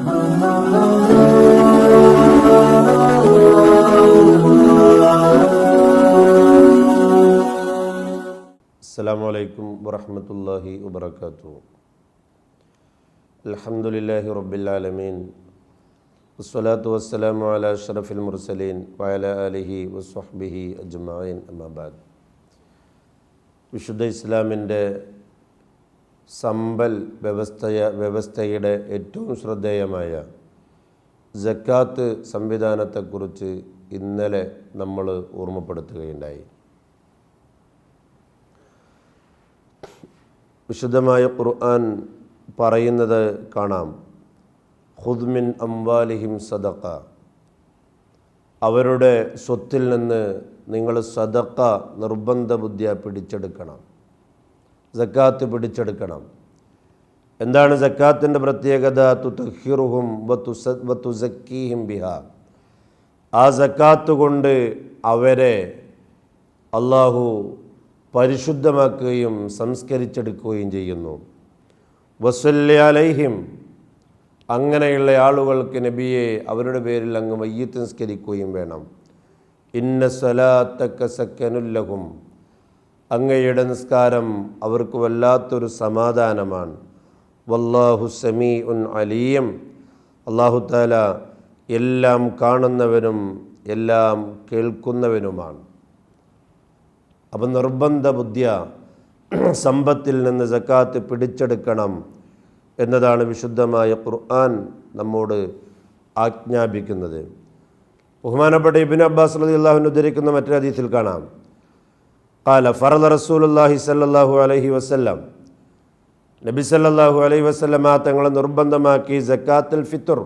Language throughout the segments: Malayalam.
അസ്സലാമു അലൈക്കും വറഹ്മത്തുള്ളാഹി വബറകാതുഹു. അൽഹംദുലില്ലാഹി റബ്ബിൽ ആലമീൻ വസ്സലാത്തു വസ്സലാമു അലാ അഷ്റഫിൽ മുർസലീൻ വഅലാ ആലിഹി വസ്വഹ്ബിഹി അജ്മഈൻ. അമ്മാ ബഅദ്. വിശുദ്ധ ഇസ്ലാമിൻ്റെ സമ്പൽ വ്യവസ്ഥയുടെ ഏറ്റവും ശ്രദ്ധേയമായ സക്കാത്ത് സംവിധാനത്തെക്കുറിച്ച് ഇന്നലെ നമ്മൾ ഓർമ്മപ്പെടുത്തുകയുണ്ടായി. വിശുദ്ധമായ ഖുർആൻ പറയുന്നത് കാണാം, ഖുദ് മിൻ അംവാലിഹിം സദഖ, അവരുടെ സ്വത്തിൽ നിന്ന് നിങ്ങൾ സദഖ നിർബന്ധ ബുദ്ധിയ പിടിച്ചെടുക്കണം, സക്കാത്ത് പിടിച്ചെടുക്കണം. എന്താണ് സക്കാത്തിൻ്റെ പ്രത്യേകത? തുതഹിറുഹും വതുസക്കീഹിം ബിഹാ, ആ സക്കാത്ത് കൊണ്ട് അവരെ അള്ളാഹു പരിശുദ്ധമാക്കുകയും സംസ്കരിച്ചെടുക്കുകയും ചെയ്യുന്നു. വസല്ലി അലൈഹിം, അങ്ങനെയുള്ള ആളുകൾക്ക് നബിയെ അവരുടെ പേരിൽ അങ്ങ് മയ്യിത്ത് നിസ്കരിക്കുകയും വേണം. ഇന്ന സ്വലാത്തക സക്കനുല്ലഹും, അങ്ങയുടെ നിസ്കാരം അവർക്ക് വല്ലാത്തൊരു സമാധാനമാണ്. വല്ലാഹു സമീഉൻ അലീം, അല്ലാഹു തആല എല്ലാം കാണുന്നവനും എല്ലാം കേൾക്കുന്നവനുമാണ്. അപ്പം നിർബന്ധ ബുദ്ധിയ സമ്പത്തിൽ നിന്ന് സക്കാത്ത് പിടിച്ചെടുക്കണം എന്നതാണ് വിശുദ്ധമായ ഖുർആൻ നമ്മോട് ആജ്ഞാപിക്കുന്നത്. ബഹുമാനപ്പെട്ട ഇബ്നു അബ്ബാസ് റളിയല്ലാഹു അൻഹു ഉദ്ധരിക്കുന്ന മറ്റൊരു ഹദീസിൽ കാണാം, ഖാല ഫറള റസൂലുള്ളാഹി സ്വല്ലല്ലാഹു അലൈഹി വസല്ലം, നബി സല്ലല്ലാഹു അലൈഹി വസല്ലമ തങ്ങൾ നിർബന്ധമാക്കി സക്കാത്തുൽ ഫിത്ർ,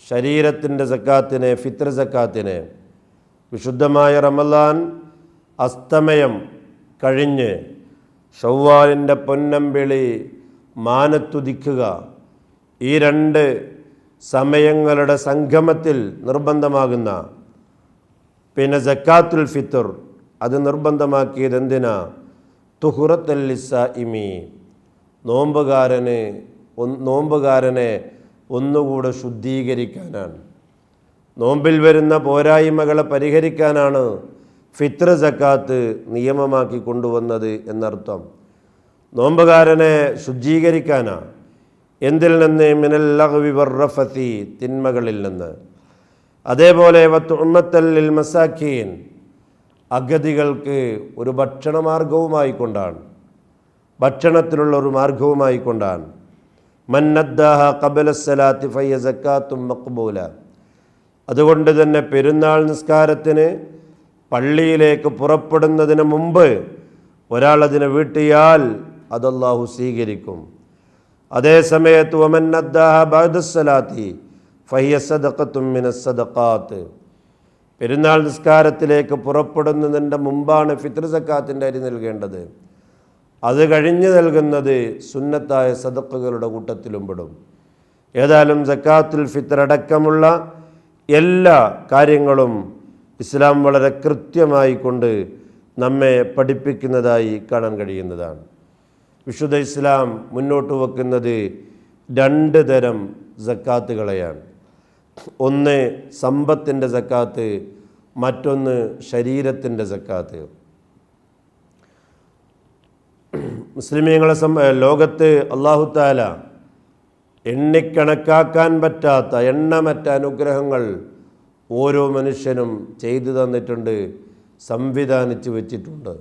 ശരീരത്തിൻ്റെ സക്കാത്തിനെ, ഫിത്ർ സക്കാത്തിനെ. വിശുദ്ധമായ റമളാൻ അസ്തമയം കഴിഞ്ഞ് ശവ്വാലിൻ്റെ പൊന്നമ്പിളി മാനത്തുദിക്കുക, ഈ രണ്ട് സമയങ്ങളുടെ സംഗമത്തിൽ നിർബന്ധമാകുന്ന പിന്നെ സക്കാത്തുൽ ഫിത്ർ, അത് നിർബന്ധമാക്കിയത് എന്തിനാ? തുഹുറത്തൽ ലിസ്സായിമി, നോമ്പുകാരനെ ഒന്നുകൂടെ ശുദ്ധീകരിക്കാനാണ്, നോമ്പിൽ വരുന്ന പോരായ്മകളെ പരിഹരിക്കാനാണ് ഫിത്ർ സക്കാത്ത് നിയമമാക്കി കൊണ്ടുവന്നത് എന്നർത്ഥം. നോമ്പുകാരനെ ശുദ്ധീകരിക്കാനാണ്. എന്തിൽ നിന്ന്? മിനൽ ലഗ്വി വറഫതി, തിന്മകളിൽ നിന്ന്. അതേപോലെ വതുഅമത്തൽ ലിൽ മസാക്കീൻ, അഗതികൾക്ക് ഒരു ഭക്ഷണമാർഗവുമായിക്കൊണ്ടാണ്, ഭക്ഷണത്തിനുള്ള ഒരു മാർഗവുമായിക്കൊണ്ടാണ്. മൻ നദ്ദാഹ ഖബല സ്വലാത്തി ഫഹിയ സക്കാത്തും മഖ്ബൂല, അതുകൊണ്ട് തന്നെ പെരുന്നാൾ നിസ്കാരത്തിന് പള്ളിയിലേക്ക് പുറപ്പെടുന്നതിന് മുമ്പ് ഒരാൾ അതിനെ വീട്ടിയാൽ അത് അല്ലാഹു സ്വീകരിക്കും. അതേസമയത്ത് വമൻ നദ്ദാഹ ബഅദ സ്വലാത്തി ഫഹിയ സദഖത്തും മിനസ് സദഖാത്ത്, പെരുന്നാൾ നിസ്കാരത്തിലേക്ക് പുറപ്പെടുന്നതിൻ്റെ മുമ്പാണ് ഫിത്ർ സക്കാത്തിൻ്റെ അരി നൽകേണ്ടത്. അത് കഴിഞ്ഞ് നൽകുന്നത് സുന്നത്തായ സദഖകളുടെ കൂട്ടത്തിലും പെടും. ഏതായാലും സക്കാത്തുൽ ഫിത്ർ അടക്കമുള്ള എല്ലാ കാര്യങ്ങളും ഇസ്ലാം വളരെ കൃത്യമായി കൊണ്ട് നമ്മെ പഠിപ്പിക്കുന്നതായി കാണാൻ കഴിയുന്നതാണ്. വിശുദ്ധ ഇസ്ലാം മുന്നോട്ട് വെക്കുന്നത് രണ്ട് തരം സക്കാത്തുകളെയാണ്. ഒന്ന് സമ്പത്തിൻ്റെ സക്കാത്ത്, മറ്റൊന്ന് ശരീരത്തിൻ്റെ സക്കാത്ത്. മുസ്ലിമീങ്ങളെ ലോകത്ത് അല്ലാഹു തആല എണ്ണിക്കണക്കാക്കാൻ പറ്റാത്ത എണ്ണമറ്റ അനുഗ്രഹങ്ങൾ ഓരോ മനുഷ്യനും ചെയ്തു തന്നിട്ടുണ്ട്, സംവിധാനിച്ച് വെച്ചിട്ടുണ്ട്.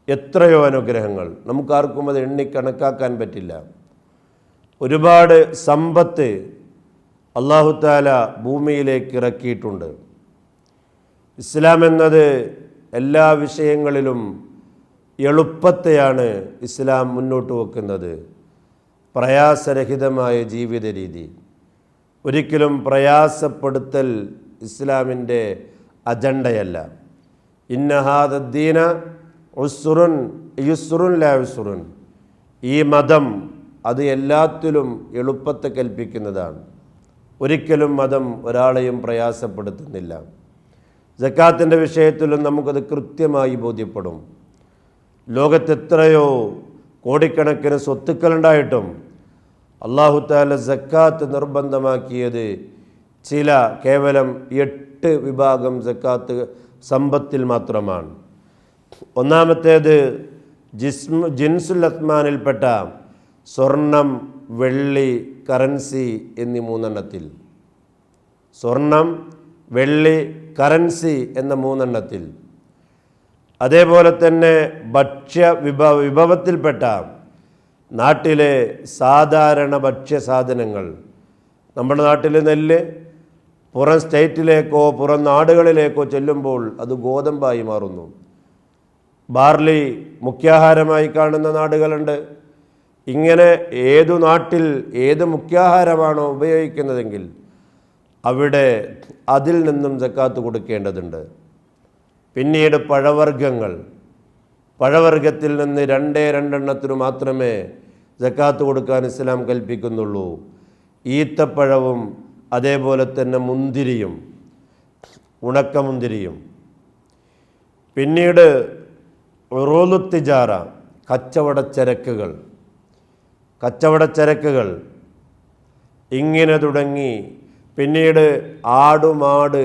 എത്രയോ അനുഗ്രഹങ്ങൾ, നമുക്കാർക്കും അത് എണ്ണിക്കണക്കാക്കാൻ പറ്റില്ല. ഒരുപാട് സമ്പത്ത് അല്ലാഹു തആല ഭൂമിയിലേക്ക് ഇറക്കിയിട്ടുണ്ട്. ഇസ്ലാം എന്നത് എല്ലാ വിഷയങ്ങളിലും എളുപ്പത്തെയാണ് ഇസ്ലാം മുന്നോട്ട് വെക്കുന്നത്. പ്രയാസരഹിതമായ ജീവിത രീതി, ഒരിക്കലും പ്രയാസപ്പെടുത്തൽ ഇസ്ലാമിൻ്റെ അജണ്ടയല്ല. ഇന്ന ഹാദദ്ദീന ഉസ്റുൻ യുസ്റുൻ ലാ ഉസ്റുൻ, ഈ മതം അത് എല്ലാത്തിലും എളുപ്പത്തെ കൽപ്പിക്കുന്നതാണ്. ഒരിക്കലും മതം ഒരാളെയും പ്രയാസപ്പെടുത്തുന്നില്ല. സക്കാത്തിൻ്റെ വിഷയത്തിലും നമുക്കത് കൃത്യമായി ബോധ്യപ്പെടും. ലോകത്തെത്രയോ കോടിക്കണക്കിന് സ്വത്തുക്കളുണ്ടായിട്ടും അല്ലാഹു തആല സക്കാത്ത് നിർബന്ധമാക്കിയത് കേവലം 8 വിഭാഗം സക്കാത്ത് സമ്പത്തിൽ മാത്രമാണ്. ഒന്നാമത്തേത് ജിൻസുൽ അസ്മാനിൽപ്പെട്ട സ്വർണം, വെള്ളി, കറൻസി എന്നീ 3 എണ്ണത്തിൽ. സ്വർണം, വെള്ളി, കറൻസി എന്ന 3 എണ്ണത്തിൽ. അതേപോലെ തന്നെ വിഭവത്തിൽപ്പെട്ട നാട്ടിലെ സാധാരണ ഭക്ഷ്യസാധനങ്ങൾ. നമ്മുടെ നാട്ടിലെ നെല്ല് പുറം സ്റ്റേറ്റിലേക്കോ പുറം നാടുകളിലേക്കോ ചെല്ലുമ്പോൾ അത് ഗോതമ്പായി മാറുന്നു. ബാർലി മുഖ്യാഹാരമായി കാണുന്ന നാടുകളുണ്ട്. ഇങ്ങനെ ഏതു നാട്ടിൽ ഏത് മുഖ്യാഹാരമാണോ ഉപയോഗിക്കുന്നതെങ്കിൽ അവിടെ അതിൽ നിന്നും സക്കാത്ത് കൊടുക്കേണ്ടതുണ്ട്. പിന്നീട് പഴവർഗ്ഗത്തിൽ നിന്ന് 2 എണ്ണത്തിന് മാത്രമേ സക്കാത്ത് കൊടുക്കാൻ ഇസ്ലാം കൽപ്പിക്കുന്നുള്ളൂ. ഈത്തപ്പഴവും അതേപോലെ തന്നെ മുന്തിരിയും, ഉണക്കമുന്തിരിയും. പിന്നീട് ഉറൂലുത്തിജാറ, കച്ചവടച്ചരക്കുകൾ ഇങ്ങനെ തുടങ്ങി. പിന്നീട് ആട്, മാട്,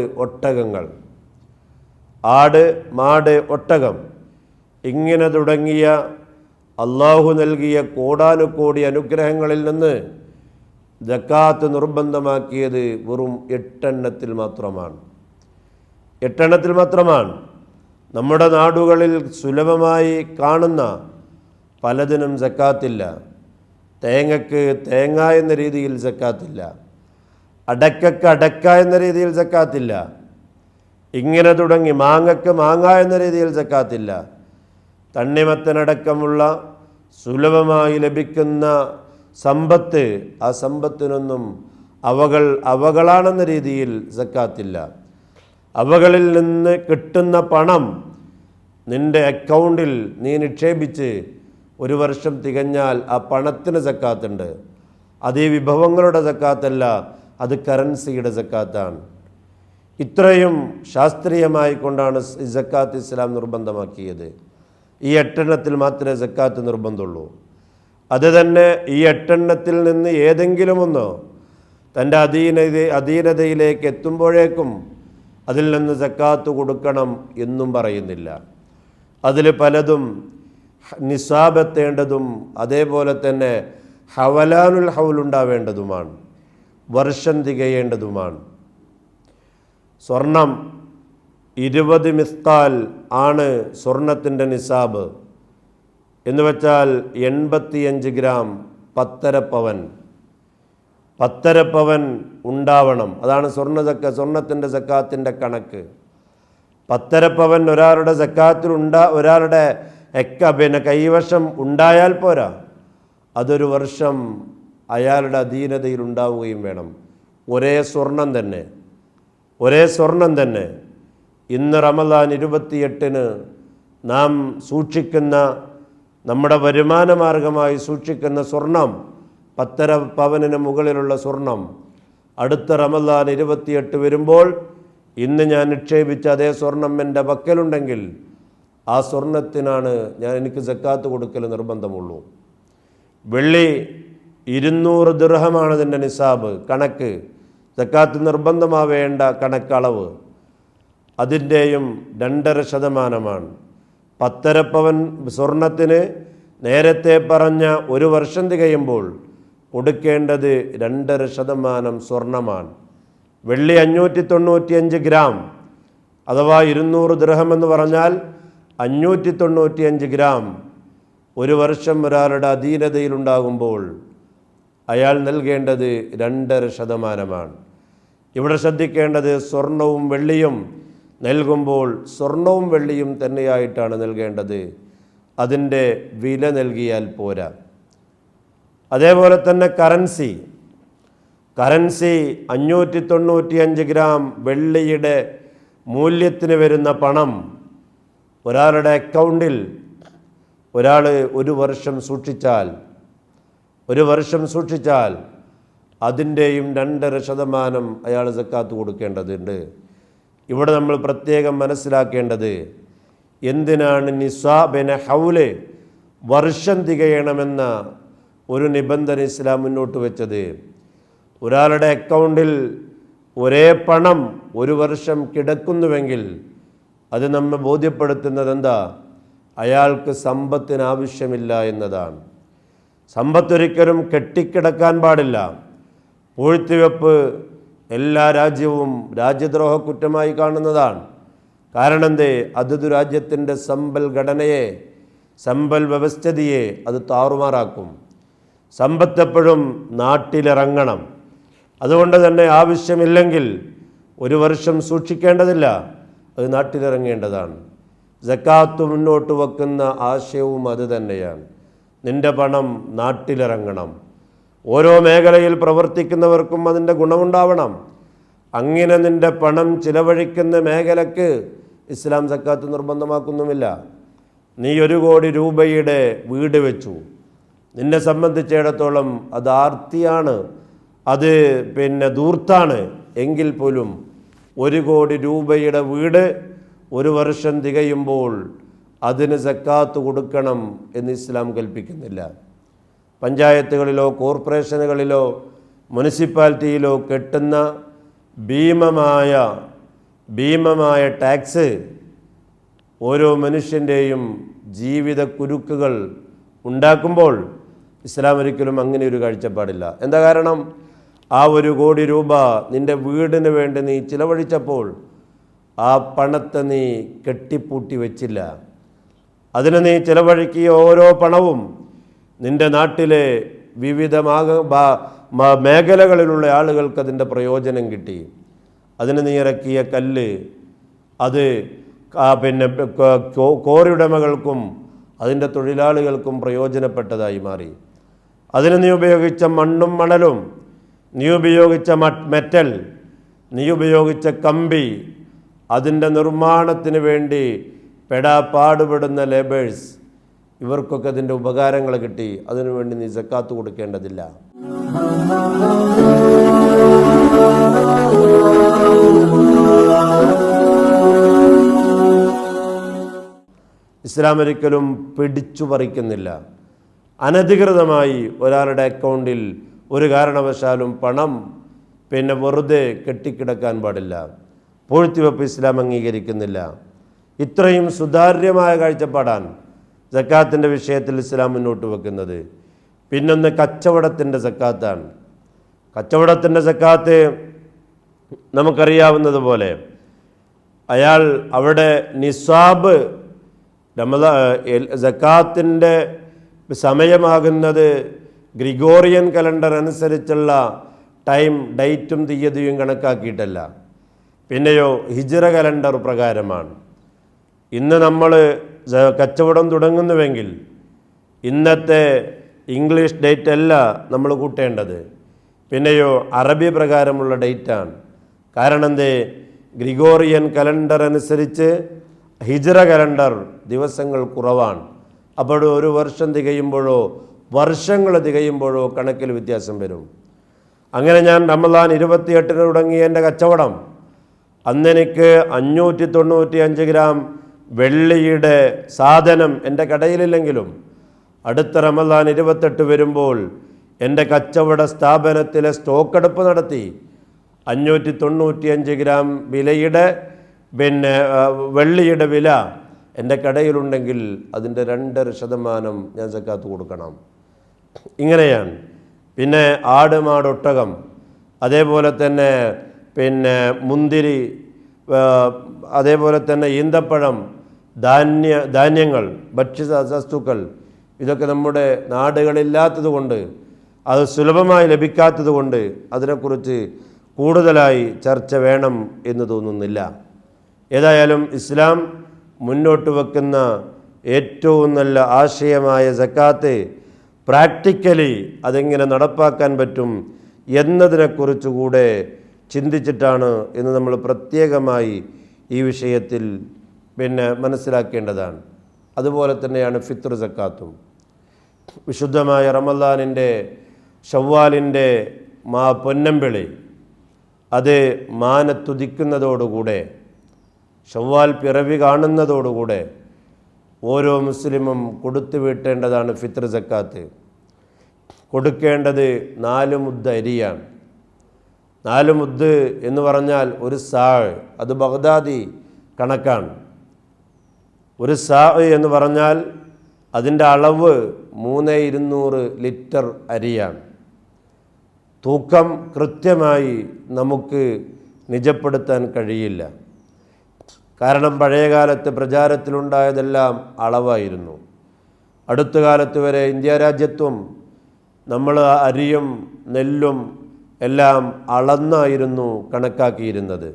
ഒട്ടകം ഇങ്ങനെ തുടങ്ങിയ അള്ളാഹു നൽകിയ കോടാനുകോടി അനുഗ്രഹങ്ങളിൽ നിന്ന് സക്കാത്ത് നിർബന്ധമാക്കിയത് വെറും 8 എണ്ണത്തിൽ മാത്രമാണ്. നമ്മുടെ നാടുകളിൽ സുലഭമായി കാണുന്ന പലതിനും സക്കാത്തില്ല. തേങ്ങക്ക് തേങ്ങ എന്ന രീതിയിൽ സക്കാത്തില്ല, അടക്കക്ക് അടക്ക എന്ന രീതിയിൽ സക്കാത്തില്ല, ഇങ്ങനെ തുടങ്ങി മാങ്ങക്ക് മാങ്ങ എന്ന രീതിയിൽ സക്കാത്തില്ല. തണ്ണിമത്തനടക്കമുള്ള സുലഭമായി ലഭിക്കുന്ന സമ്പത്ത്, ആ സമ്പത്തിനൊന്നും അവകളാണെന്ന രീതിയിൽ സക്കാത്തില്ല. അവകളിൽ നിന്ന് കിട്ടുന്ന പണം നിൻ്റെ അക്കൗണ്ടിൽ നീ നിക്ഷേപിച്ച് 1 വർഷം തികഞ്ഞാൽ ആ പണത്തിന് സക്കാത്തുണ്ട്. അത് ഈ വിഭവങ്ങളുടെ സക്കാത്തല്ല, അത് കറൻസിയുടെ സക്കാത്താണ്. ഇത്രയും ശാസ്ത്രീയമായി കൊണ്ടാണ് സക്കാത്ത് ഇസ്ലാം നിർബന്ധമാക്കിയത്. ഈ 8 എണ്ണത്തിൽ മാത്രമേ സക്കാത്ത് നിർബന്ധമുള്ളൂ. അത് തന്നെ ഈ 8 എണ്ണത്തിൽ നിന്ന് ഏതെങ്കിലും ഒന്ന് തൻ്റെ അധീനതയിലേക്ക് എത്തുമ്പോഴേക്കും അതിൽ നിന്ന് സക്കാത്ത് കൊടുക്കണം എന്നും പറയുന്നില്ല. അതിൽ പലതും നിസാബെത്തേണ്ടതും അതേപോലെ തന്നെ ഹവലാനുൽ ഹൗലുണ്ടാവേണ്ടതുമാണ്, വർഷം തികയേണ്ടതുമാണ്. സ്വർണം 20 മിസ്കാൽ ആണ് സ്വർണത്തിൻ്റെ നിസാബ് എന്ന് വെച്ചാൽ 85 ഗ്രാം 1.5 പവൻ ഉണ്ടാവണം. അതാണ് സ്വർണത്തിൻ്റെ സക്കാത്തിൻ്റെ കണക്ക്. 1.5 പവൻ ഒരാളുടെ ഒരാളുടെ കൈവശം ഉണ്ടായാൽ പോരാ, അതൊരു വർഷം അയാളുടെ അധീനതയിൽ ഉണ്ടാവുകയും വേണം. ഒരേ സ്വർണം തന്നെ. ഇന്ന് റമദാൻ 28-ന് നാം സൂക്ഷിക്കുന്ന, നമ്മുടെ വരുമാന മാർഗമായി സൂക്ഷിക്കുന്ന സ്വർണം 1.5 പവനിന് മുകളിലുള്ള സ്വർണം അടുത്ത റമദാൻ 28 വരുമ്പോൾ ഇന്ന് ഞാൻ നിക്ഷേപിച്ച അതേ സ്വർണം എൻ്റെ പക്കലുണ്ടെങ്കിൽ ആ സ്വർണത്തിനാണ് എനിക്ക് സക്കാത്ത് കൊടുക്കൽ നിർബന്ധമുള്ളൂ. വെള്ളി 200 ദിർഹമാണ് അതിൻ്റെ നിസാബ് കണക്ക്, സക്കാത്ത് നിർബന്ധമാവേണ്ട കണക്കളവ്. അതിൻ്റെയും 2.5%. 1.5 പവൻ സ്വർണത്തിന് നേരത്തെ പറഞ്ഞ 1 വർഷം തികയുമ്പോൾ കൊടുക്കേണ്ടത് 2.5% സ്വർണമാണ്. വെള്ളി 595 ഗ്രാം അഥവാ 200 ദിർഹം എന്ന് പറഞ്ഞാൽ 595 ഗ്രാം 1 വർഷം ഒരാളുടെ അധീനതയിലുണ്ടാകുമ്പോൾ അയാൾ നൽകേണ്ടത് 2.5%. ഇവിടെ ശ്രദ്ധിക്കേണ്ടത് സ്വർണവും വെള്ളിയും നൽകുമ്പോൾ സ്വർണവും വെള്ളിയും തന്നെയായിട്ടാണ് നൽകേണ്ടത്, അതിൻ്റെ വില നൽകിയാൽ പോരാ. അതേപോലെ തന്നെ കറൻസി 595 ഗ്രാം വെള്ളിയുടെ മൂല്യത്തിന് വരുന്ന പണം ഒരാളുടെ അക്കൗണ്ടിൽ ഒരാൾ 1 വർഷം സൂക്ഷിച്ചാൽ അതിൻ്റെയും 2.5% അയാൾ സക്കാത്ത് കൊടുക്കേണ്ടതുണ്ട്. ഇവിടെ നമ്മൾ പ്രത്യേകം മനസ്സിലാക്കേണ്ടത് എന്തിനാണ് നിസാബിനെ ഹൗല് വർഷം തികയണമെന്ന ഒരു നിബന്ധന ഇസ്ലാം മുന്നോട്ട് വെച്ചത്, ഒരാളുടെ അക്കൗണ്ടിൽ ഒരേ പണം ഒരു വർഷം കിടക്കുന്നുവെങ്കിൽ അത് നമ്മെ ബോധ്യപ്പെടുത്തുന്നത് എന്താ? അയാൾക്ക് സമ്പത്തിന് ആവശ്യമില്ല എന്നതാണ്. സമ്പത്തൊരിക്കലും കെട്ടിക്കിടക്കാൻ പാടില്ല. പൂഴ്ത്തിവെപ്പ് എല്ലാ രാജ്യവും രാജ്യദ്രോഹ കുറ്റമായി കാണുന്നതാണ്. കാരണം എന്തേ? അതത് രാജ്യത്തിൻ്റെ സമ്പൽ ഘടനയെ, സമ്പൽ വ്യവസ്ഥിതിയെ അത് താറുമാറാക്കും. സമ്പത്തെപ്പോഴും നാട്ടിലിറങ്ങണം. അതുകൊണ്ട് തന്നെ ആവശ്യമില്ലെങ്കിൽ ഒരു വർഷം സൂക്ഷിക്കേണ്ടതില്ല, അത് നാട്ടിലിറങ്ങേണ്ടതാണ്. സക്കാത്ത് മുന്നോട്ട് വെക്കുന്ന ആശയവും അത് തന്നെയാണ്. നിൻ്റെ പണം നാട്ടിലിറങ്ങണം. ഓരോ മേഖലയിൽ പ്രവർത്തിക്കുന്നവർക്കും അതിൻ്റെ ഗുണമുണ്ടാവണം. അങ്ങനെ നിൻ്റെ പണം ചിലവഴിക്കുന്ന മേഖലയ്ക്ക് ഇസ്ലാം സക്കാത്ത് നിർബന്ധമാക്കുന്നുമില്ല. നീ 1 കോടി രൂപയുടെ വീട് വെച്ചു, നിന്നെ സംബന്ധിച്ചിടത്തോളം അത് ആർത്തിയാണ്, അത് ധൂർത്താണ്. എങ്കിൽ പോലും 1 കോടി രൂപയുടെ വീട് ഒരു വർഷം തികയുമ്പോൾ അതിന് സക്കാത്ത് കൊടുക്കണം എന്ന് ഇസ്ലാം കൽപ്പിക്കുന്നില്ല. പഞ്ചായത്തുകളിലോ കോർപ്പറേഷനുകളിലോ മുനിസിപ്പാലിറ്റിയിലോ കെട്ടുന്ന ഭീമമായ ടാക്സ് ഓരോ മനുഷ്യൻ്റെയും ജീവിത കുരുക്കുകൾ ഉണ്ടാക്കുമ്പോൾ ഇസ്ലാം ഒരിക്കലും അങ്ങനെ ഒരു കാഴ്ചപ്പാടില്ല. എന്താ കാരണം? ആ 1 കോടി രൂപ നിൻ്റെ വീടിന് വേണ്ടി നീ ചിലവഴിച്ചപ്പോൾ ആ പണത്തെ നീ കെട്ടിപ്പൂട്ടി വെച്ചില്ല. അതിന് നീ ചിലവഴിക്കിയ ഓരോ പണവും നിൻ്റെ നാട്ടിലെ വിവിധ മേഖലകളിലുള്ള ആളുകൾക്ക് അതിൻ്റെ പ്രയോജനം കിട്ടി. അതിന് നീ ഇറക്കിയ കല്ല് അത് കോറിയുടമകൾക്കും അതിൻ്റെ തൊഴിലാളികൾക്കും പ്രയോജനപ്പെട്ടതായി മാറി. അതിന് നീ ഉപയോഗിച്ച മണ്ണും മണലും, നീ ഉപയോഗിച്ച മെറ്റൽ, നീ ഉപയോഗിച്ച കമ്പി, അതിൻ്റെ നിർമ്മാണത്തിന് വേണ്ടി പാടുപെടുന്ന ലേബേഴ്സ്, ഇവർക്കൊക്കെ അതിൻ്റെ ഉപകാരങ്ങൾ കിട്ടി. അതിനുവേണ്ടി നീ സക്കാത്ത് കൊടുക്കേണ്ടതില്ല. ഇസ്ലാം ഒരിക്കലും പിടിച്ചു പറിക്കുന്നില്ല. അനധികൃതമായി ഒരാളുടെ അക്കൗണ്ടിൽ ഒരു കാരണവശാലും പണം വെറുതെ കെട്ടിക്കിടക്കാൻ പാടില്ല. പൂഴ്ത്തിവെപ്പ് ഇസ്ലാം അംഗീകരിക്കുന്നില്ല. ഇത്രയും സുതാര്യമായ കാഴ്ചപ്പാടാണ് സക്കാത്തിൻ്റെ വിഷയത്തിൽ ഇസ്ലാം മുന്നോട്ട് വെക്കുന്നത്. പിന്നൊന്ന് കച്ചവടത്തിൻ്റെ സക്കാത്താണ്. കച്ചവടത്തിൻ്റെ സക്കാത്ത് നമുക്കറിയാവുന്നതുപോലെ അയാൾ അവിടെ നിസ്വാബ് സക്കാത്തിൻ്റെ സമയമാകുന്നത് ഗ്രിഗോറിയൻ കലണ്ടർ അനുസരിച്ചുള്ള ഡേറ്റും തീയതിയും കണക്കാക്കിയിട്ടല്ല, പിന്നെയോ ഹിജ്റ കലണ്ടർ പ്രകാരമാണ്. ഇന്ന് നമ്മൾ കച്ചവടം തുടങ്ങുന്നുവെങ്കിൽ ഇന്നത്തെ ഇംഗ്ലീഷ് ഡേറ്റ് അല്ല നമ്മൾ കൂട്ടേണ്ടത്, പിന്നെയോ അറബി പ്രകാരമുള്ള ഡേറ്റാണ്. കാരണം എന്തേ? ഗ്രിഗോറിയൻ കലണ്ടർ അനുസരിച്ച് ഹിജ്റ കലണ്ടർ ദിവസങ്ങൾ കുറവാണ്. അപ്പോൾ ഒരു വർഷം തികയുമ്പോഴോ വർഷങ്ങൾ തികയുമ്പോഴോ കണക്കിൽ വ്യത്യാസം വരും. അങ്ങനെ ഞാൻ റമദാൻ 28-ന് തുടങ്ങിയ എൻ്റെ കച്ചവടം, അന്നെനിക്ക് 595 ഗ്രാം വെള്ളിയുടെ സാധനം എൻ്റെ കടയിലില്ലെങ്കിലും അടുത്ത റമദാൻ 28 വരുമ്പോൾ എൻ്റെ കച്ചവട സ്ഥാപനത്തിലെ സ്റ്റോക്കെടുപ്പ് നടത്തി 595 ഗ്രാം വിലയുടെ വെള്ളിയുടെ വില എൻ്റെ കടയിലുണ്ടെങ്കിൽ അതിൻ്റെ 2.5% ഞാൻ സക്കാത്ത് കൊടുക്കണം. ഇങ്ങനെയാണ്. പിന്നെ ആട്, മാട്, ഒട്ടകം, അതേപോലെ തന്നെ മുന്തിരി, അതേപോലെ തന്നെ ഈന്തപ്പഴം, ധാന്യങ്ങൾ, ഭക്ഷ്യവസ്തുക്കൾ, ഇതൊക്കെ നമ്മുടെ നാടുകളില്ലാത്തത് കൊണ്ട്, അത് സുലഭമായി ലഭിക്കാത്തത് കൊണ്ട് അതിനെക്കുറിച്ച് കൂടുതലായി ചർച്ച വേണം എന്ന് തോന്നുന്നില്ല. ഏതായാലും ഇസ്ലാം മുന്നോട്ട് വെക്കുന്ന ഏറ്റവും നല്ല ആശയമായ സക്കാത്ത് പ്രാക്ടിക്കലി അതെങ്ങനെ നടപ്പാക്കാൻ പറ്റും എന്നതിനെക്കുറിച്ചുകൂടെ ചിന്തിച്ചിട്ടാണ് ഇന്ന് നമ്മൾ പ്രത്യേകമായി ഈ വിഷയത്തിൽ മനസ്സിലാക്കേണ്ടതാണ്. അതുപോലെ തന്നെയാണ് ഫിത്ർ സക്കാത്തും. വിശുദ്ധമായ റമദാനിൻ്റെ ഷവ്വാലിൻ്റെ പൊന്നമ്പിളി അത് മാനത്തുദിക്കുന്നതോടുകൂടെ, ഷവ്വാൽ പിറവി കാണുന്നതോടുകൂടെ ഓരോ മുസ്ലിമും കൊടുത്തു വീട്ടേണ്ടതാണ് ഫിത്ർ സക്കാത്ത്. കൊടുക്കേണ്ടത് 4 മുദ് അരിയാണ്. 4 മുദ് എന്ന് പറഞ്ഞാൽ ഒരു സാ, അത് ബഗ്ദാദി കണക്കാണ്. ഒരു സാ എന്ന് പറഞ്ഞാൽ അതിൻ്റെ അളവ് 3200 ലിറ്റർ അരിയാണ്. തൂക്കം കൃത്യമായി നമുക്ക് നിജപ്പെടുത്താൻ കഴിയില്ല. കാരണം പഴയകാലത്ത് പ്രചാരത്തിലുണ്ടായതെല്ലാം അളവായിരുന്നു. അടുത്ത കാലത്ത് വരെ ഇന്ത്യ രാജ്യത്വം നമ്മൾ അരിയും നെല്ലും എല്ലാം അളന്നായിരുന്നു കണക്കാക്കിയിരുന്നത്.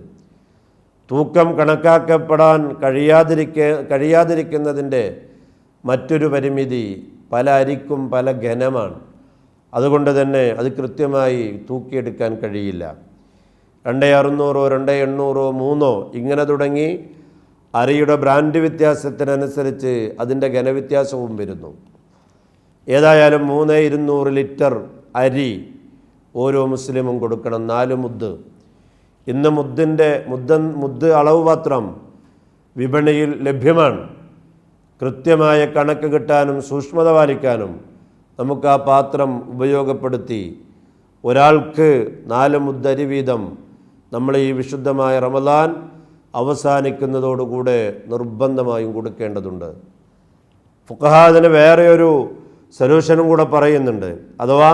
തൂക്കം കണക്കാക്കപ്പെടാൻ കഴിയാതിരിക്കുന്നതിൻ്റെ മറ്റൊരു പരിമിതി പല അരിക്കും പല ഘനമാണ്. അതുകൊണ്ട് തന്നെ അത് കൃത്യമായി തൂക്കിയെടുക്കാൻ കഴിയില്ല. 2600, 2800, 3 ഇങ്ങനെ തുടങ്ങി അരിയുടെ ബ്രാൻഡ് വ്യത്യാസത്തിനനുസരിച്ച് അതിൻ്റെ ഘനവ്യത്യാസവും വരുന്നു. ഏതായാലും 3200 ലിറ്റർ അരി ഓരോ മുസ്ലിമും കൊടുക്കണം. 4 മുദ്. ഇന്ന് മുദ് അളവ് പാത്രം വിപണിയിൽ ലഭ്യമാണ്. കൃത്യമായ കണക്ക് കിട്ടാനും സൂക്ഷ്മത പാലിക്കാനും നമുക്ക് ആ പാത്രം ഉപയോഗപ്പെടുത്തി ഒരാൾക്ക് 4 മുദ് അരി വീതം നമ്മൾ ഈ വിശുദ്ധമായ റമദാൻ അവസാനിക്കുന്നതോടുകൂടെ നിർബന്ധമായും കൊടുക്കേണ്ടതുണ്ട്. ഫുഖഹാ അതിന് വേറെ ഒരു സൊല്യൂഷനും കൂടെ പറയുന്നുണ്ട്. അഥവാ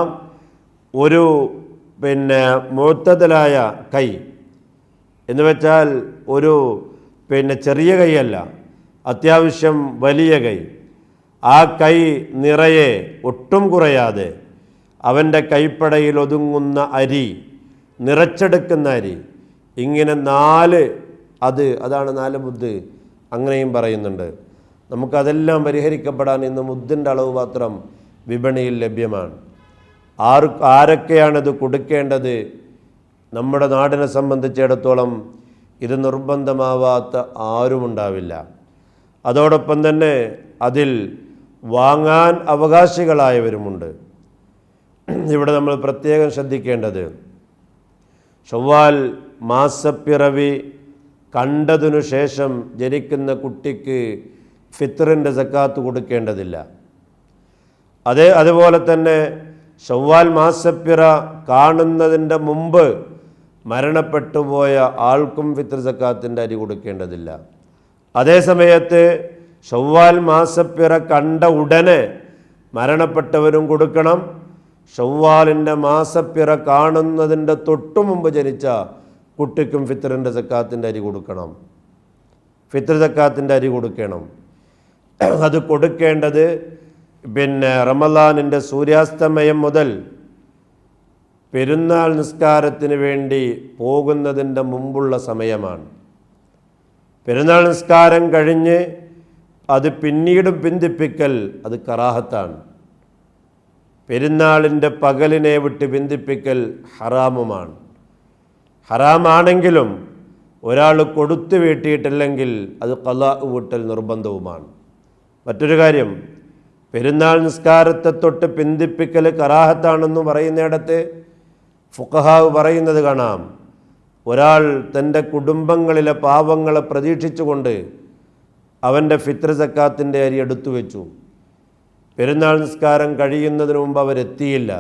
ഒരു മുഅ്തദലായ കൈ എന്ന് വെച്ചാൽ ഒരു ചെറിയ കൈയല്ല, അത്യാവശ്യം വലിയ കൈ. ആ കൈ നിറയെ ഒട്ടും കുറയാതെ അവൻ്റെ കൈപ്പടയിൽ ഒതുങ്ങുന്ന അരി, നിറച്ചെടുക്കുന്ന അരി, ഇങ്ങനെ 4 അതാണ് 4 മുദ്. അങ്ങനെയും പറയുന്നുണ്ട്. നമുക്കതെല്ലാം പരിഹരിക്കപ്പെടാൻ ഇന്ന് മുദ്ദിൻ്റെ അളവ് പാത്രം വിപണിയിൽ ലഭ്യമാണ്. ആരൊക്കെയാണിത് കൊടുക്കേണ്ടത്? നമ്മുടെ നാടിനെ സംബന്ധിച്ചിടത്തോളം ഇത് നിർബന്ധമാവാത്ത ആരുമുണ്ടാവില്ല. അതോടൊപ്പം തന്നെ അതിൽ വാങ്ങാൻ അവകാശികളായവരുമുണ്ട്. ഇവിടെ നമ്മൾ പ്രത്യേകം ശ്രദ്ധിക്കേണ്ടത്, ശവ്വാൽ മാസപ്പിറവി കണ്ടതിനു ശേഷം ജനിക്കുന്ന കുട്ടിക്ക് ഫിത്റിൻ്റെ സക്കാത്ത് കൊടുക്കേണ്ടതില്ല. അതുപോലെ തന്നെ ശവ്വാൽ മാസപ്പിറ കാണുന്നതിൻ്റെ മുമ്പ് മരണപ്പെട്ടുപോയ ആൾക്കും ഫിത്ർ സക്കാത്തിൻ്റെ അരി കൊടുക്കേണ്ടതില്ല. അതേസമയത്ത് ശവ്വാൽ മാസപ്പിറ കണ്ട ഉടനെ മരണപ്പെട്ടവരും കൊടുക്കണം. ശവ്വാലിൻ്റെ മാസപ്പിറ കാണുന്നതിൻ്റെ തൊട്ടു മുമ്പ് ജനിച്ച കുട്ടിക്കും ഫിത്റിൻ്റെ സക്കാത്തിൻ്റെ അരി കൊടുക്കണം. ഫിത്ർ സക്കാത്തിൻ്റെ അരി കൊടുക്കണം. അത് കൊടുക്കേണ്ടത് റമദാനിൻ്റെ സൂര്യാസ്തമയം മുതൽ പെരുന്നാൾ നിസ്കാരത്തിന് വേണ്ടി പോകുന്നതിൻ്റെ മുമ്പുള്ള സമയമാണ്. പെരുന്നാൾ നിസ്കാരം കഴിഞ്ഞ് അത് പിന്നീടും ബന്ധിപ്പിക്കൽ അത് കറാഹത്താണ്. പെരുന്നാളിൻ്റെ പകലിനെ വിട്ട് ബന്ധിപ്പിക്കൽ ഹറാമുമാണ്. ഹറാമാണെങ്കിലും ഒരാൾ കൊടുത്തു വീട്ടിയിട്ടില്ലെങ്കിൽ അത് ഖളാ വീട്ടൽ നിർബന്ധവുമാണ്. മറ്റൊരു കാര്യം, പെരുന്നാൾ നിസ്കാരത്തെ തൊട്ട് ബന്ധിപ്പിക്കൽ കറാഹത്താണെന്ന് പറയുന്നിടത്ത് ഫുഖഹാവ് പറയുന്നത് കാണാം, ഒരാൾ തൻ്റെ കുടുംബങ്ങളിലെ പാവങ്ങളെ പ്രതീക്ഷിച്ചുകൊണ്ട് അവൻ്റെ ഫിത്ർ സക്കാത്തിൻ്റെ അരി എടുത്തു വെച്ചു. പെരുന്നാൾ നിസ്കാരം കഴിയുന്നതിന് മുമ്പ് അവരെത്തിയില്ല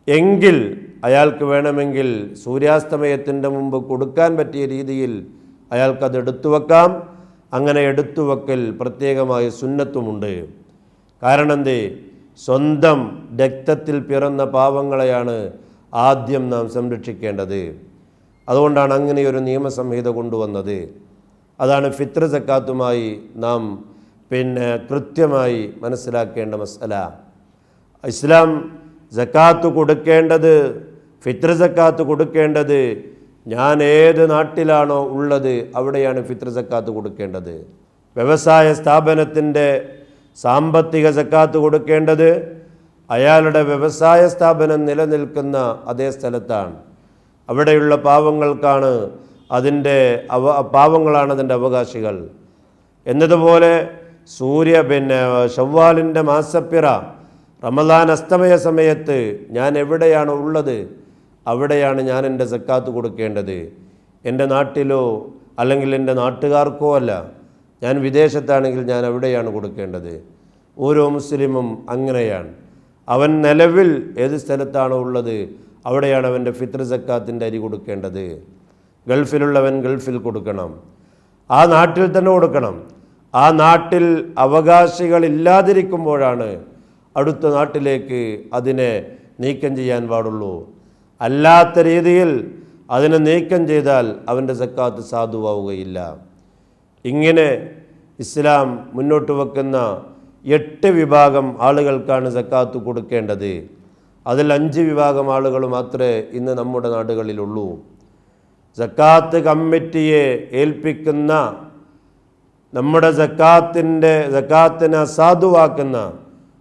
എങ്കിൽ അയാൾക്ക് വേണമെങ്കിൽ സൂര്യാസ്തമയത്തിൻ്റെ മുമ്പ് കൊടുക്കാൻ പറ്റിയ രീതിയിൽ അയാൾക്കത് എടുത്തു വെക്കാം. അങ്ങനെ എടുത്തു വെക്കൽ പ്രത്യേകമായ സുന്നത്തുമുണ്ട്. കാരണം എന്തേ, സ്വന്തം രക്തത്തിൽ പിറന്ന പാവങ്ങളെയാണ് ആദ്യം നാം സംരക്ഷിക്കേണ്ടത്. അതുകൊണ്ടാണ് അങ്ങനെയൊരു നിയമസംഹിത കൊണ്ടുവന്നത്. അതാണ് ഫിത്ർ സക്കാത്തുമായി നാം കൃത്യമായി മനസ്സിലാക്കേണ്ട മസല. ഇസ്ലാം സക്കാത്ത് കൊടുക്കേണ്ടത്, ഫിത്ർ സക്കാത്ത് കൊടുക്കേണ്ടത് ഞാൻ ഏത് നാട്ടിലാണോ ഉള്ളത് അവിടെയാണ് ഫിത്ർ സക്കാത്ത് കൊടുക്കേണ്ടത്. വ്യവസായ സ്ഥാപനത്തിൻ്റെ സാമ്പത്തിക സക്കാത്ത് കൊടുക്കേണ്ടത് അയാളുടെ വ്യവസായ സ്ഥാപനം നിലനിൽക്കുന്ന അതേ സ്ഥലത്താണ്. അവിടെയുള്ള പാവങ്ങൾക്കാണ് പാവങ്ങളാണ് അതിൻ്റെ അവകാശികൾ. എന്നതുപോലെ ശവ്വാലിൻ്റെ മാസപ്പിറ റമദാൻ അസ്തമയ സമയത്ത് ഞാൻ എവിടെയാണ് ഉള്ളത് അവിടെയാണ് ഞാൻ എൻ്റെ സക്കാത്ത് കൊടുക്കേണ്ടത്. എൻ്റെ നാട്ടിലോ അല്ലെങ്കിൽ എൻ്റെ നാട്ടുകാർക്കോ അല്ല. ഞാൻ വിദേശത്താണെങ്കിൽ ഞാൻ അവിടെയാണ് കൊടുക്കേണ്ടത്. ഓരോ മുസ്ലിമും അങ്ങനെയാണ്. അവൻ നിലവിൽ ഏത് സ്ഥലത്താണോ ഉള്ളത് അവിടെയാണ് അവൻ്റെ ഫിത്ർ സക്കാത്തിൻ്റെ അരി കൊടുക്കേണ്ടത്. ഗൾഫിലുള്ളവൻ ഗൾഫിൽ കൊടുക്കണം, ആ നാട്ടിൽ തന്നെ കൊടുക്കണം. ആ നാട്ടിൽ അവകാശികളില്ലാതിരിക്കുമ്പോഴാണ് അടുത്ത നാട്ടിലേക്ക് അതിനെ നീക്കം ചെയ്യാൻ പാടുള്ളൂ. അല്ലാത്ത രീതിയിൽ അതിനെ നീക്കം ചെയ്താൽ അവൻ്റെ സക്കാത്ത് സാധുവാവുകയില്ല. ഇങ്ങനെ ഇസ്ലാം മുന്നോട്ട് വെക്കുന്ന 8 വിഭാഗം ആളുകൾക്കാണ് സക്കാത്ത് കൊടുക്കേണ്ടത്. അതിൽ 5 വിഭാഗം ആളുകൾ മാത്രമേ ഇന്ന് നമ്മുടെ നാടുകളിലുള്ളൂ. സക്കാത്ത് കമ്മിറ്റിയെ ഏൽപ്പിക്കുന്ന, നമ്മുടെ സക്കാത്തിനെ അസാധുവാക്കുന്ന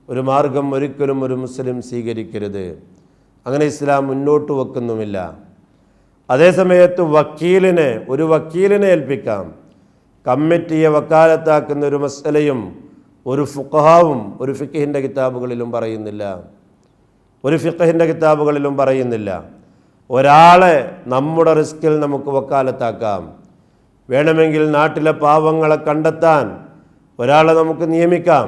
ഒരു മാർഗം ഒരിക്കലും ഒരു മുസ്ലിം സ്വീകരിക്കരുത്. അങ്ങനെ ഇസ്ലാം മുന്നോട്ട് വെക്കുന്നുമില്ല. അതേസമയത്ത് ഒരു വക്കീലിനെ ഏൽപ്പിക്കാം. കമ്മിറ്റിയെ വക്കാലത്താക്കുന്ന ഒരു മസലയും ഒരു ഫുഖഹാവും ഒരു ഫിഖഹിൻ്റെ കിതാബുകളിലും പറയുന്നില്ല. ഒരാളെ നമ്മുടെ റിസ്കിൽ നമുക്ക് വക്കാലത്താക്കാം. വേണമെങ്കിൽ നാട്ടിലെ പാവങ്ങളെ കണ്ടെത്താൻ ഒരാളെ നമുക്ക് നിയമിക്കാം.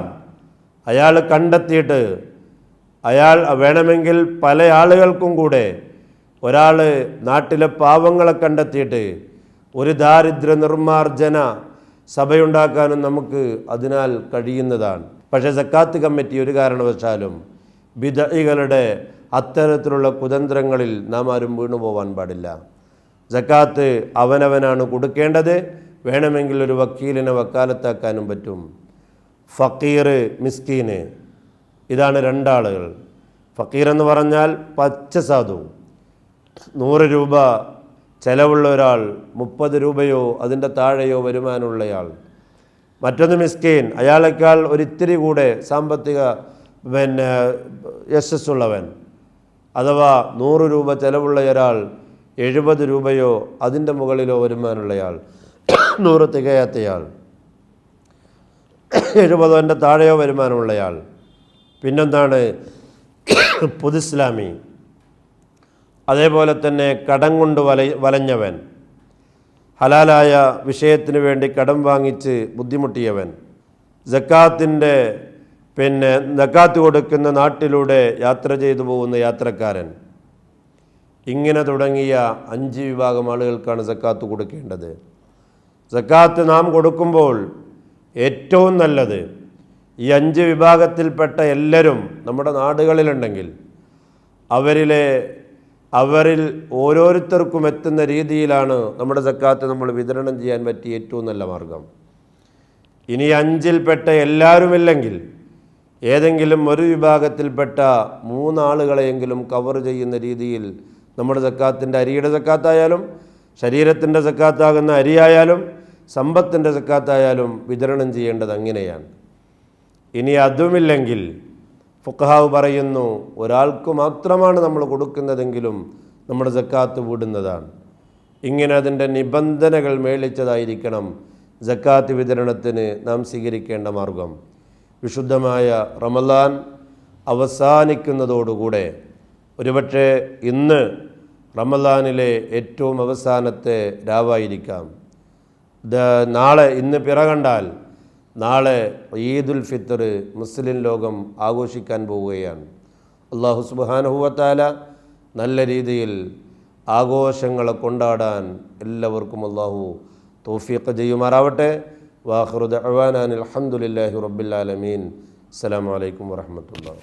അയാൾ കണ്ടെത്തിയിട്ട് വേണമെങ്കിൽ പല ആളുകൾക്കും കൂടെ ഒരാൾ നാട്ടിലെ പാവങ്ങളെ കണ്ടെത്തിയിട്ട് ഒരു ദാരിദ്ര്യ നിർമ്മാർജ്ജന സഭയുണ്ടാക്കാനും നമുക്ക് അതിനാൽ കഴിയുന്നതാണ്. പക്ഷേ സക്കാത്ത് കമ്മിറ്റി ഒരു കാരണവശാലും ബിദ്അകളുടെ അത്തരത്തിലുള്ള കുതന്ത്രങ്ങളിൽ നാം ആരും വീണുപോകാൻ പാടില്ല. സക്കാത്ത് അവനവനാണ് കൊടുക്കേണ്ടത്. വേണമെങ്കിൽ ഒരു വക്കീലിനെ വക്കാലത്താക്കാനും പറ്റും. ഫക്കീർ, മിസ്കീന്, ഇതാണ് 2 ആളുകൾ. ഫക്കീർ എന്ന് പറഞ്ഞാൽ പച്ച സാധു, 100 രൂപ ചെലവുള്ള ഒരാൾ, 30 രൂപയോ അതിൻ്റെ താഴെയോ വരുമാനമുള്ളയാൾ. മറ്റൊന്ന് മിസ്കീൻ, അയാളെക്കാൾ ഒരിത്തിരി കൂടെ സാമ്പത്തിക യശസ്സുള്ളവൻ. അഥവാ 100 രൂപ ചെലവുള്ള ഒരാൾ 70 രൂപയോ അതിൻ്റെ മുകളിലോ വരുമാനമുള്ളയാൾ, 100 തികയാത്തയാൾ, 70 താഴെയോ വരുമാനമുള്ളയാൾ. പിന്നെന്താണ് പൊതുഇസ്ലാമി, അതേപോലെ തന്നെ കടം കൊണ്ട് വലഞ്ഞവൻ, ഹലാലായ വിഷയത്തിന് വേണ്ടി കടം വാങ്ങിച്ച് ബുദ്ധിമുട്ടിയവൻ, സക്കാത്ത് കൊടുക്കുന്ന നാട്ടിലൂടെ യാത്ര ചെയ്തു പോകുന്ന യാത്രക്കാരൻ. ഇങ്ങനെ തുടങ്ങിയ 5 വിഭാഗം ആളുകൾക്കാണ് സക്കാത്ത് കൊടുക്കേണ്ടത്. സക്കാത്ത് നാം കൊടുക്കുമ്പോൾ ഏറ്റവും നല്ലത് ഈ 5 വിഭാഗത്തിൽപ്പെട്ട എല്ലാവരും നമ്മുടെ നാടുകളിലുണ്ടെങ്കിൽ അവരിൽ ഓരോരുത്തർക്കും എത്തുന്ന രീതിയിലാണ് നമ്മുടെ സക്കാത്ത് നമ്മൾ വിതരണം ചെയ്യാൻ പറ്റിയ ഏറ്റവും നല്ല മാർഗം. ഇനി 5ൽപ്പെട്ട എല്ലാവരുമില്ലെങ്കിൽ ഏതെങ്കിലും ഒരു വിഭാഗത്തിൽപ്പെട്ട 3 ആളുകളെയെങ്കിലും കവർ ചെയ്യുന്ന രീതിയിൽ നമ്മുടെ സക്കാത്തിൻ്റെ അരിയുടെ സക്കാത്തായാലും ശരീരത്തിൻ്റെ സക്കാത്താകുന്ന അരിയായാലും സമ്പത്തിൻ്റെ സക്കാത്തായാലും വിതരണം ചെയ്യേണ്ടത് അങ്ങനെയാണ്. ഇനി അതുമില്ലെങ്കിൽ ഫുഖഹാവ് പറയുന്നു ഒരാൾക്ക് മാത്രമാണ് നമ്മൾ കൊടുക്കുന്നതെങ്കിലും നമ്മുടെ സക്കാത്ത് വിടുന്നതാണ്. ഇങ്ങനെ അതിൻ്റെ നിബന്ധനകൾ മേളിച്ചതായിരിക്കണം സക്കാത്ത് വിതരണത്തിന് നാം സ്വീകരിക്കേണ്ട മാർഗം. വിശുദ്ധമായ റമളാൻ അവസാനിക്കുന്നതോടുകൂടെ, ഒരുപക്ഷെ ഇന്ന് റമളാനിലെ ഏറ്റവും അവസാനത്തെ രാവായിരിക്കാം, ഇന്ന് പിറ കണ്ടാൽ നാളെ ഈദുൽ ഫിത്തർ മുസ്ലിം ലോകം ആഘോഷിക്കാൻ പോവുകയാണ്. അല്ലാഹു സുബ്ഹാനഹു വ തആല നല്ല രീതിയിൽ ആഘോഷങ്ങളെ കൊണ്ടാടാൻ എല്ലാവർക്കും അല്ലാഹു തൗഫീഖ് ചെയ്യുമാറാവട്ടെ. വാഖിറു ദഅവാനാ അൽഹംദുലില്ലാഹി റബ്ബിൽ ആലമീൻ. അസ്സലാമു അലൈക്കും വറഹ്മത്തുള്ളാഹി.